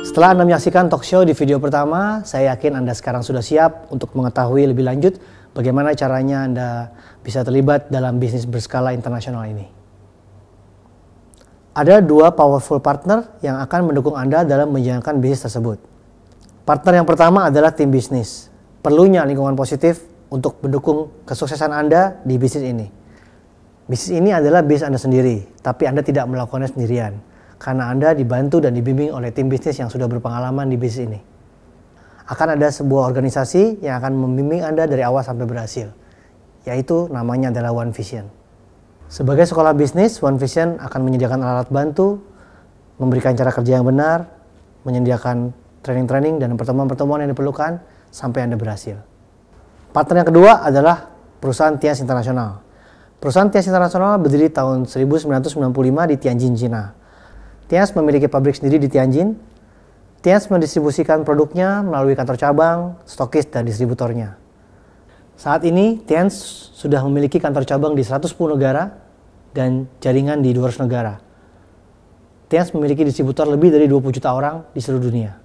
Setelah Anda menyaksikan talk show di video pertama, saya yakin Anda sekarang sudah siap untuk mengetahui lebih lanjut bagaimana caranya Anda bisa terlibat dalam bisnis berskala internasional ini. Ada dua powerful partner yang akan mendukung Anda dalam menjalankan bisnis tersebut. Partner yang pertama adalah tim bisnis. Perlunya lingkungan positif untuk mendukung kesuksesan Anda di bisnis ini. Bisnis ini adalah bisnis Anda sendiri, tapi Anda tidak melakukannya sendirian, karena Anda dibantu dan dibimbing oleh tim bisnis yang sudah berpengalaman di bisnis ini. Akan ada sebuah organisasi yang akan membimbing Anda dari awal sampai berhasil, yaitu namanya adalah One Vision. Sebagai sekolah bisnis, One Vision akan menyediakan alat bantu, memberikan cara kerja yang benar, menyediakan training-training dan pertemuan-pertemuan yang diperlukan sampai Anda berhasil. Partner yang kedua adalah perusahaan Tianz International. Perusahaan Tianz International berdiri tahun 1995 di Tianjin, China. Tianz memiliki pabrik sendiri di Tianjin. Tianz mendistribusikan produknya melalui kantor cabang, stokis, dan distributornya. Saat ini, Tianz sudah memiliki kantor cabang di 110 negara dan jaringan di 200 negara. Tianz memiliki distributor lebih dari 20 juta orang di seluruh dunia.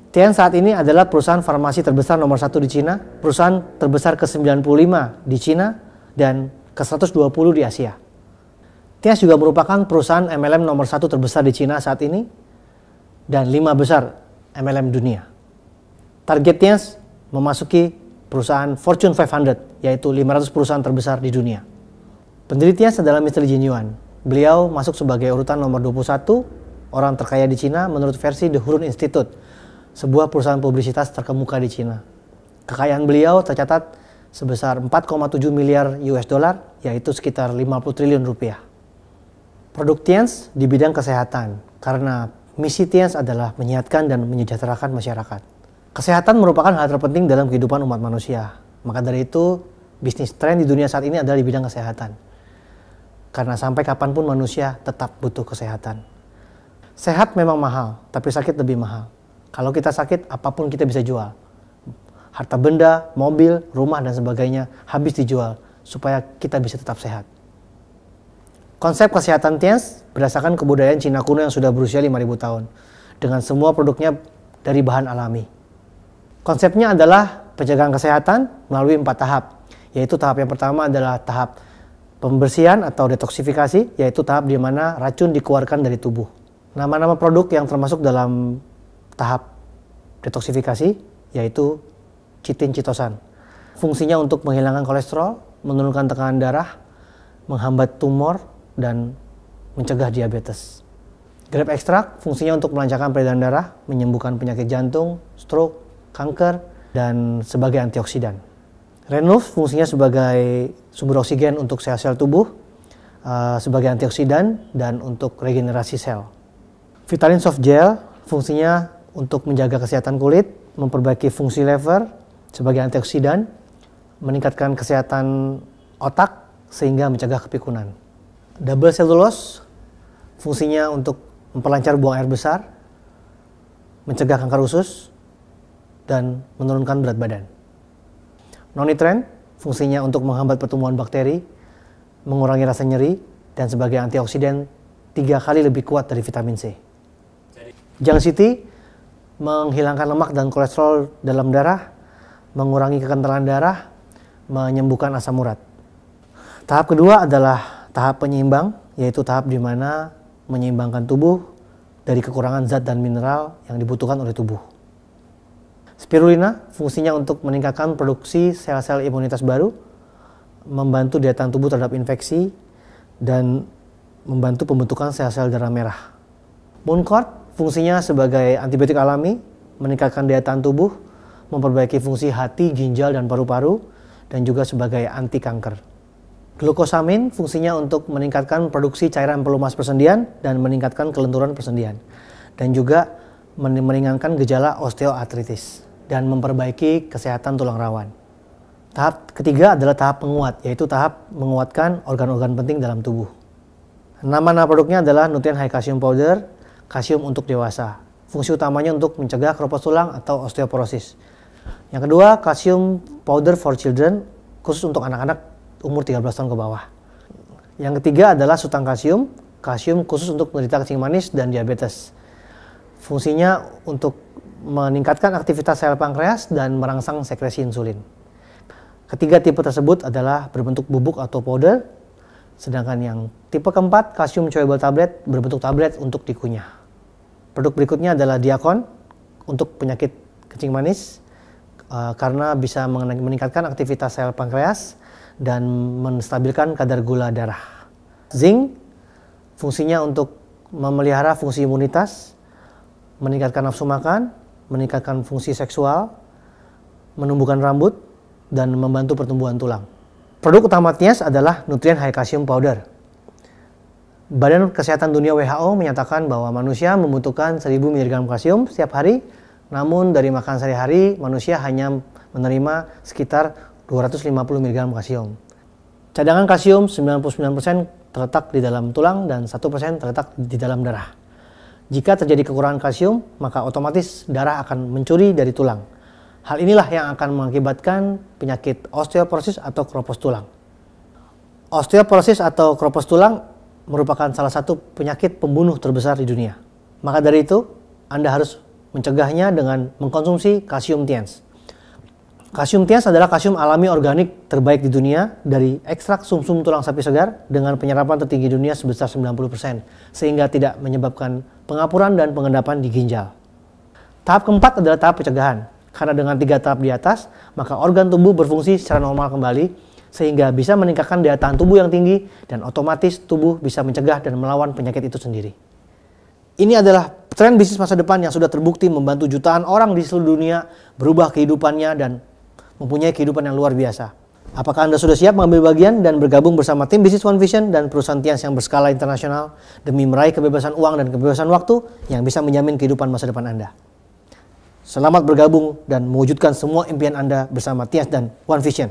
Tianz saat ini adalah perusahaan farmasi terbesar nomor 1 di Cina, perusahaan terbesar ke-95 di Cina, dan ke-120 di Asia. Tianz juga merupakan perusahaan MLM nomor 1 terbesar di Cina saat ini, dan 5 besar MLM dunia. Target Tianz memasuki perusahaan Fortune 500, yaitu 500 perusahaan terbesar di dunia. Pendiri Tianz adalah Mr. Jin Yuan. Beliau masuk sebagai urutan nomor 21 orang terkaya di Cina menurut versi The Hurun Institute, sebuah perusahaan publisitas terkemuka di Cina. Kekayaan beliau tercatat sebesar 4,7 miliar US dollar, yaitu sekitar 50 triliun rupiah. Produk Tianz di bidang kesehatan, karena misi Tianz adalah menyehatkan dan menyejahterakan masyarakat. Kesehatan merupakan hal terpenting dalam kehidupan umat manusia. Maka dari itu, bisnis tren di dunia saat ini adalah di bidang kesehatan. Karena sampai kapanpun manusia tetap butuh kesehatan. Sehat memang mahal, tapi sakit lebih mahal. Kalau kita sakit, apapun kita bisa jual. Harta benda, mobil, rumah, dan sebagainya habis dijual supaya kita bisa tetap sehat. Konsep kesehatan Tianz berdasarkan kebudayaan Cina kuno yang sudah berusia 5.000 tahun, dengan semua produknya dari bahan alami. Konsepnya adalah pencegahan kesehatan melalui 4 tahap, yaitu tahap yang pertama adalah tahap pembersihan atau detoksifikasi, yaitu tahap di mana racun dikeluarkan dari tubuh. Nama-nama produk yang termasuk dalam tahap detoksifikasi yaitu chitin chitosan. Fungsinya untuk menghilangkan kolesterol, menurunkan tekanan darah, menghambat tumor, dan mencegah diabetes. Grape extract fungsinya untuk melancarkan peredaran darah, menyembuhkan penyakit jantung, stroke, kanker, dan sebagai antioksidan. Renuf fungsinya sebagai sumber oksigen untuk sel-sel tubuh, sebagai antioksidan, dan untuk regenerasi sel. Vitalin Soft Gel fungsinya untuk menjaga kesehatan kulit, memperbaiki fungsi lever sebagai antioksidan, meningkatkan kesehatan otak sehingga mencegah kepikunan. Double Cellulose fungsinya untuk memperlancar buang air besar, mencegah kanker usus, dan menurunkan berat badan. Non-nitren fungsinya untuk menghambat pertumbuhan bakteri, mengurangi rasa nyeri, dan sebagai antioksidan 3 kali lebih kuat dari vitamin C. Jiang City menghilangkan lemak dan kolesterol dalam darah, mengurangi kekentalan darah, menyembuhkan asam urat. Tahap kedua adalah tahap penyeimbang, yaitu tahap di mana menyeimbangkan tubuh dari kekurangan zat dan mineral yang dibutuhkan oleh tubuh. Spirulina fungsinya untuk meningkatkan produksi sel-sel imunitas baru, membantu daya tahan tubuh terhadap infeksi, dan membantu pembentukan sel-sel darah merah. Mooncort fungsinya sebagai antibiotik alami, meningkatkan daya tahan tubuh, memperbaiki fungsi hati, ginjal, dan paru-paru, dan juga sebagai anti kanker. Glukosamin fungsinya untuk meningkatkan produksi cairan pelumas persendian dan meningkatkan kelenturan persendian, dan juga meringankan gejala osteoartritis dan memperbaiki kesehatan tulang rawan. Tahap ketiga adalah tahap penguat, yaitu tahap menguatkan organ-organ penting dalam tubuh. Nama-nama produknya adalah Nutrien High Calcium Powder, kalsium untuk dewasa. Fungsi utamanya untuk mencegah keropos tulang atau osteoporosis. Yang kedua, kalsium powder for children, khusus untuk anak-anak umur 13 tahun ke bawah. Yang ketiga adalah sultan kalsium, kalsium khusus untuk penderita kencing manis dan diabetes. Fungsinya untuk meningkatkan aktivitas sel pankreas dan merangsang sekresi insulin. Ketiga tipe tersebut adalah berbentuk bubuk atau powder, sedangkan yang tipe keempat, kalsium chewable tablet, berbentuk tablet untuk dikunyah. Produk berikutnya adalah Diakon untuk penyakit kencing manis, karena bisa meningkatkan aktivitas sel pankreas dan menstabilkan kadar gula darah. Zinc, fungsinya untuk memelihara fungsi imunitas, meningkatkan nafsu makan, meningkatkan fungsi seksual, menumbuhkan rambut, dan membantu pertumbuhan tulang. Produk utama Tias adalah Nutrien High Calcium Powder. Badan Kesehatan Dunia WHO menyatakan bahwa manusia membutuhkan 1000 mg kalsium setiap hari, namun dari makan sehari-hari manusia hanya menerima sekitar 250 mg kalsium. Cadangan kalsium 99% terletak di dalam tulang dan 1% terletak di dalam darah. Jika terjadi kekurangan kalsium, maka otomatis darah akan mencuri dari tulang. Hal inilah yang akan mengakibatkan penyakit osteoporosis atau keropos tulang. Osteoporosis atau keropos tulang merupakan salah satu penyakit pembunuh terbesar di dunia. Maka dari itu, Anda harus mencegahnya dengan mengkonsumsi kalsium Tiens. Kalsium Tiens adalah kalsium alami organik terbaik di dunia dari ekstrak sumsum tulang sapi segar dengan penyerapan tertinggi dunia sebesar 90%, sehingga tidak menyebabkan pengapuran dan pengendapan di ginjal. Tahap keempat adalah tahap pencegahan, karena dengan 3 tahap di atas, maka organ tubuh berfungsi secara normal kembali, sehingga bisa meningkatkan daya tahan tubuh yang tinggi, dan otomatis tubuh bisa mencegah dan melawan penyakit itu sendiri. Ini adalah tren bisnis masa depan yang sudah terbukti membantu jutaan orang di seluruh dunia berubah kehidupannya dan mempunyai kehidupan yang luar biasa. Apakah Anda sudah siap mengambil bagian dan bergabung bersama tim bisnis One Vision dan perusahaan Tians yang berskala internasional demi meraih kebebasan uang dan kebebasan waktu yang bisa menjamin kehidupan masa depan Anda? Selamat bergabung dan mewujudkan semua impian Anda bersama Tians dan One Vision.